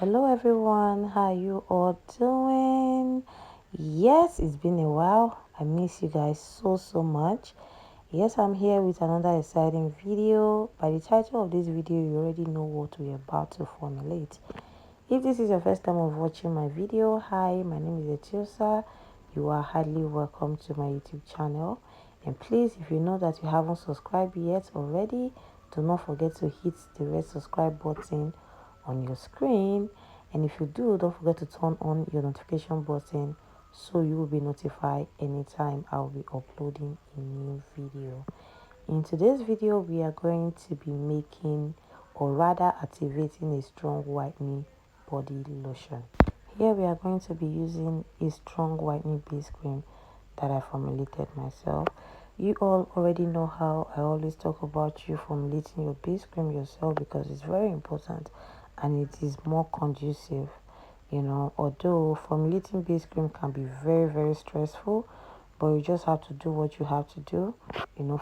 Hello everyone, how you all doing? Yes, it's been a while. I miss you guys so much. Yes, I'm here with another exciting video. By the title of this video, you already know what we're about to formulate. If this is your first time of watching my video, hi, my name is Etiosa. You are highly welcome to my YouTube channel. And please, if you know that you haven't subscribed yet already, do not forget to hit the red subscribe button on your screen. And if you do, don't forget to turn on your notification button so you will be notified anytime I'll be uploading a new video. In today's video, we are going to be making, or rather activating, a strong whitening body lotion. Here we are going to be using a strong whitening base cream that I formulated myself. You all already know how I always talk about you formulating your base cream yourself because it's very important and it is more conducive. Although formulating base cream can be very stressful, but you just have to do what you have to do,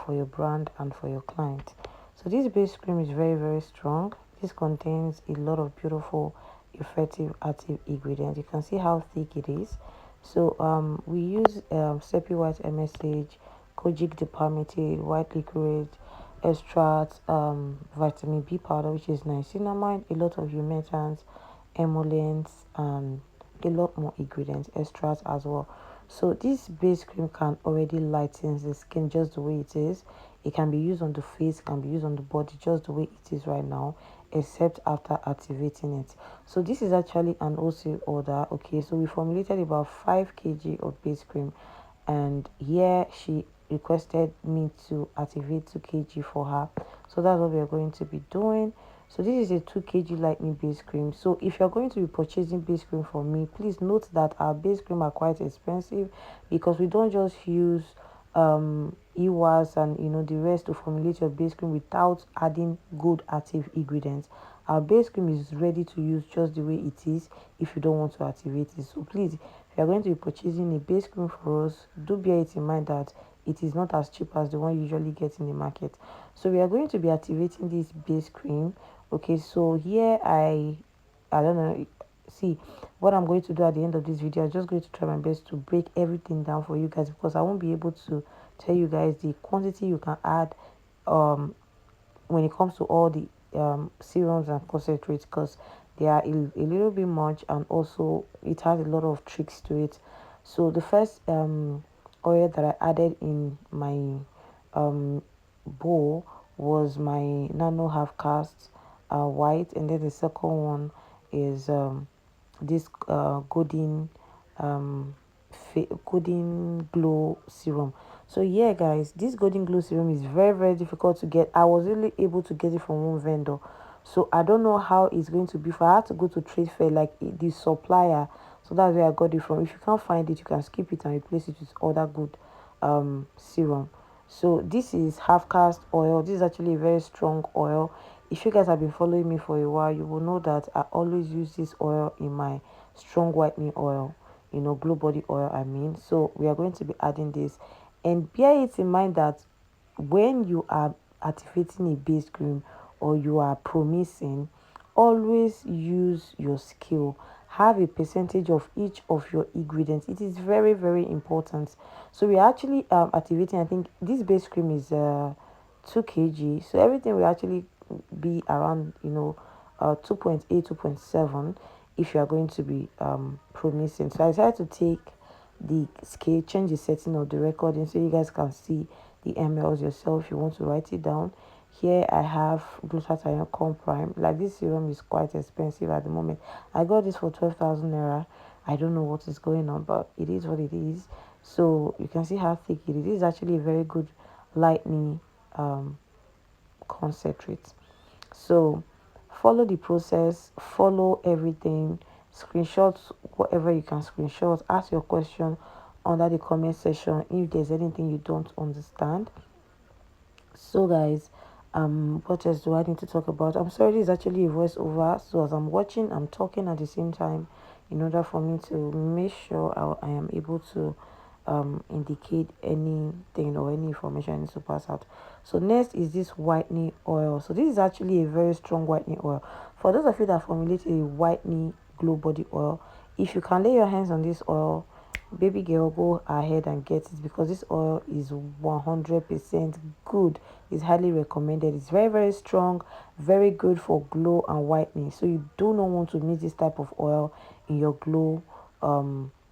for your brand and for your client. So this base cream is very strong. This contains a lot of beautiful effective active ingredients. You can see how thick it is. So we use Sepi White MSH, Kojic Deparmetate, white liquid extract, vitamin B powder, which is niacinamide, a lot of humectants, emollients, and a lot more ingredients, extracts as well. So this base cream can already lighten the skin just the way it is. It can be used on the face, can be used on the body just the way it is right now, except after activating it. So this is actually an OC order. Okay, so we formulated about 5 kg of base cream, and here she requested me to activate 2 kg for her. So that's what we are going to be doing. So this is a 2 kg lightning base cream. So if you're going to be purchasing base cream from me, please note that our base cream are quite expensive because we don't just use EWAS and the rest to formulate your base cream without adding good active ingredients. Our base cream is ready to use just the way it is if you don't want to activate it. So please, if you are going to be purchasing a base cream for us, do bear it in mind that it is not as cheap as the one you usually get in the market. So we are going to be activating this base cream. Okay, so here I don't know, see what I'm going to do at the end of this video. I'm just going to try my best to break everything down for you guys because I won't be able to tell you guys the quantity you can add when it comes to all the serums and concentrates, because they are a little bit much, and also it has a lot of tricks to it. So the first oil that I added in my bowl was my nano half cast white, and then the second one is this golden glow serum. So yeah guys, this golden glow serum is very difficult to get. I was really able to get it from one vendor, so I don't know how it's going to be. If I had to go to trade fair like the supplier, so that's where I got it from. If you can't find it, you can skip it and replace it with other good serum. So this is half cast oil. This is actually a very strong oil. If you guys have been following me for a while, you will know that I always use this oil in my strong whitening oil, glow body oil I mean. So we are going to be adding this, and bear it in mind that when you are activating a base cream or you are promising, always use your scale. Have a percentage of each of your ingredients. It is very important. So we are actually activating, I think this base cream is 2 kg, so everything will actually be around 2.8 2.7 if you are going to be promising. So I decided to take the scale, change the setting of the recording so you guys can see the mls yourself if you want to write it down. Here I have glutathione prime. Like, this serum is quite expensive at the moment. I got this for 12,000 naira. I don't know what is going on, but it is what it is. So you can see how thick it is. This is actually a very good lightning concentrate. So follow the process, follow everything, screenshot whatever you can screenshot, ask your question under the comment section if there's anything you don't understand. So guys, what else do I need to talk about? I'm sorry, this is actually a voiceover, so as I'm watching, I'm talking at the same time in order for me to make sure I am able to indicate anything or any information needs to pass out. So next is this whitening oil. So this is actually a very strong whitening oil. For those of you that formulate a whitening glow body oil, if you can lay your hands on this oil, baby girl, go ahead and get it, because this oil is 100% good. It's highly recommended. It's very, very strong, very good for glow and whitening. So you do not want to miss this type of oil in your glow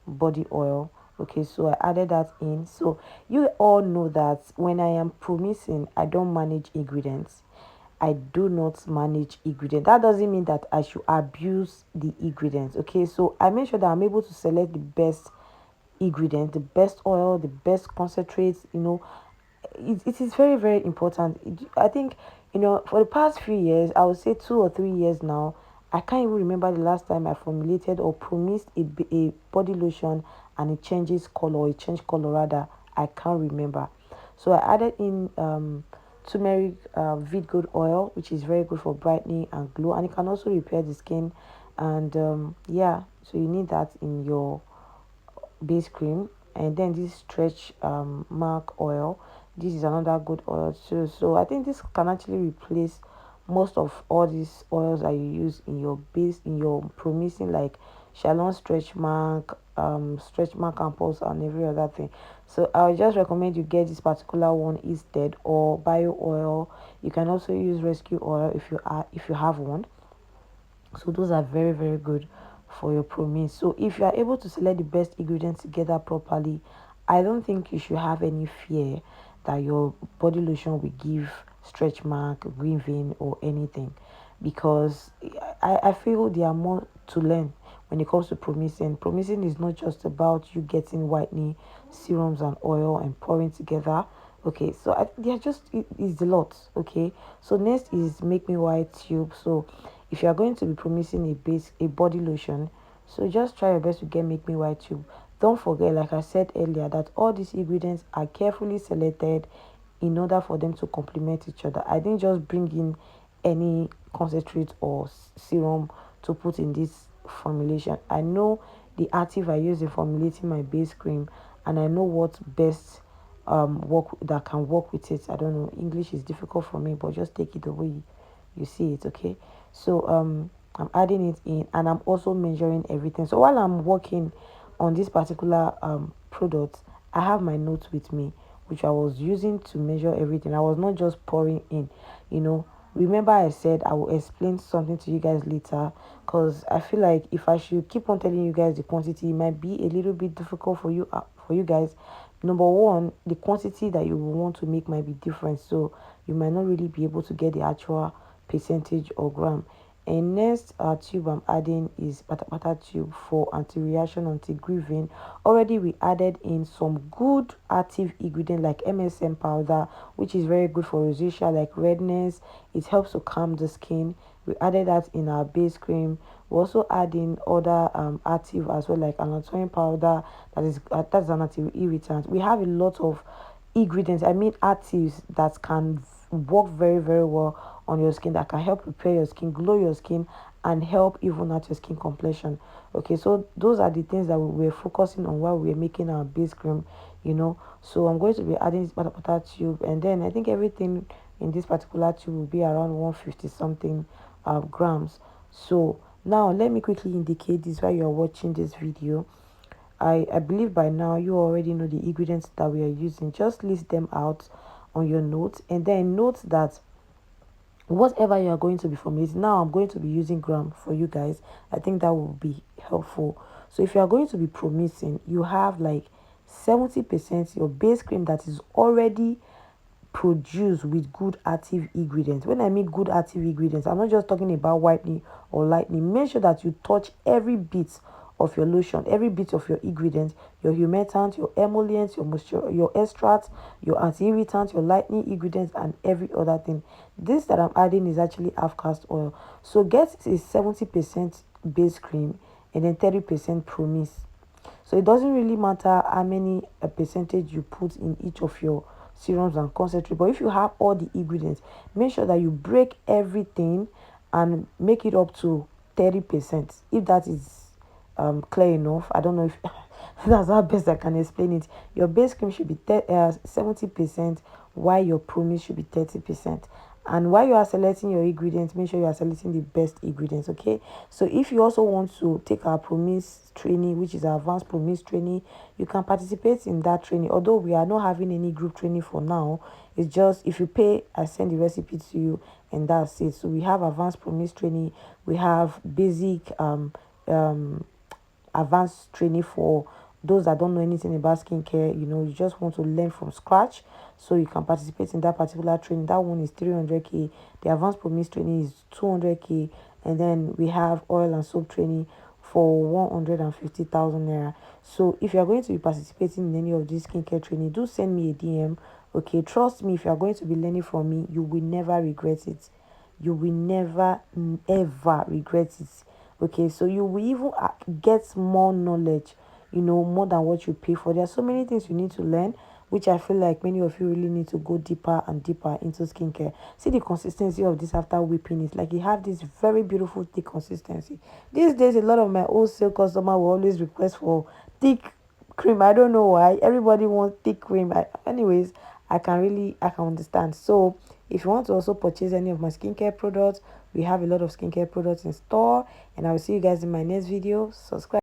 body oil. Okay, so I added that in. So you all know that when I am promising, I don't manage ingredients. I do not manage ingredients. That doesn't mean that I should abuse the ingredients. Okay, so I make sure that I'm able to select the best ingredients, the best oil, the best concentrates. It is very, very important. I think, for the past few years, I would say 2 or 3 years now, I can't even remember the last time I formulated or promised a body lotion and it changes color, or it changed color rather. I can't remember. So I added in turmeric vid good oil, which is very good for brightening and glow, and it can also repair the skin. And yeah, so you need that in your base cream. And then this stretch mark oil, this is another good oil too. So I think this can actually replace most of all these oils that you use in your base, in your promising, like Shalon stretch mark and pulse and every other thing. So I would just recommend you get this particular one instead, or bio oil. You can also use rescue oil if you have one. So those are very, very good for your promise. So if you are able to select the best ingredients together properly, I don't think you should have any fear that your body lotion will give stretch mark, green vein, or anything, because I feel there are more to learn when it comes to promising. Promising is not just about you getting whitening serums and oil and pouring together. Okay, so they are just, it's a lot. Okay, so next is make me white tube. So if you are going to be promising a body lotion, so just try your best to get make me white tube. Don't forget, like I said earlier, that all these ingredients are carefully selected in order for them to complement each other. I didn't just bring in any concentrate or serum to put in this formulation. I know the active I use in formulating my base cream, and I know what best work that can work with it. I don't know, English is difficult for me, but just take it the way you see it. Okay, so I'm adding it in, and I'm also measuring everything. So while I'm working on this particular product, I have my notes with me, which I was using to measure everything. I was not just pouring in, you know. Remember, I said I will explain something to you guys later, because I feel like if I should keep on telling you guys the quantity, it might be a little bit difficult for you guys. Number one, the quantity that you will want to make might be different, so you might not really be able to get the actual percentage or gram. And next tube I'm adding is pata tube for anti-reaction, anti-grieving. Already we added in some good active ingredient like MSM powder, which is very good for rosacea like redness. It helps to calm the skin. We added that in our base cream. We also add in other active as well, like anatomy powder, that's an anti-irritant. We have a lot of ingredients, I mean actives, that can work very, very well on your skin, that can help repair your skin, glow your skin, and help even out your skin complexion. Okay, so those are the things that we were focusing on while we were making our base cream, so I'm going to be adding this butter tube, and then I think everything in this particular tube will be around 150 something grams. So now let me quickly indicate this while you're watching this video. I believe by now you already know the ingredients that we are using. Just list them out on your notes, and then note that whatever you are going to be formulating, now I'm going to be using gram for you guys. I think that will be helpful. So if you are going to be promising, you have like 70% your base cream that is already produced with good active ingredients. When I mean good active ingredients, I'm not just talking about whitening or lightening. Make sure that you touch every bit of your lotion, every bit of your ingredients, your humectant, your emollients, your moisture, your extracts, your anti-irritant, your lightening ingredients, and every other thing. This that I'm adding is actually half cast oil. So get a 70% base cream and then 30% promise. So it doesn't really matter how many percentage you put in each of your serums and concentrate, but if you have all the ingredients, make sure that you break everything and make it up to 30%, if that is clear enough. I don't know if That's how best I can explain it. Your base cream should be 70%, while your promise should be 30%. And while you are selecting your ingredients, make sure you are selecting the best ingredients. Okay, so if you also want to take our promise training, which is our advanced promise training, you can participate in that training. Although we are not having any group training for now, it's just if you pay, I send the recipe to you, and that's it. So we have advanced promise training, we have basic um advanced training for those that don't know anything about skincare. You just want to learn from scratch, so you can participate in that particular training. That one is 300k. The advanced promise training is 200k, and then we have oil and soap training for 150,000 naira. So if you are going to be participating in any of this skincare training, do send me a DM. Okay, trust me, if you are going to be learning from me, you will never regret it. You will never ever regret it. Okay, so you will even get more knowledge, more than what you pay for. There are so many things you need to learn, which I feel like many of you really need to go deeper and deeper into skincare. See the consistency of this after whipping it. Like, you have this very beautiful thick consistency. These days, a lot of my wholesale customer will always request for thick cream. I don't know why. Everybody wants thick cream. Anyways, I can understand. So if you want to also purchase any of my skincare products, we have a lot of skincare products in store, and I will see you guys in my next video. Subscribe.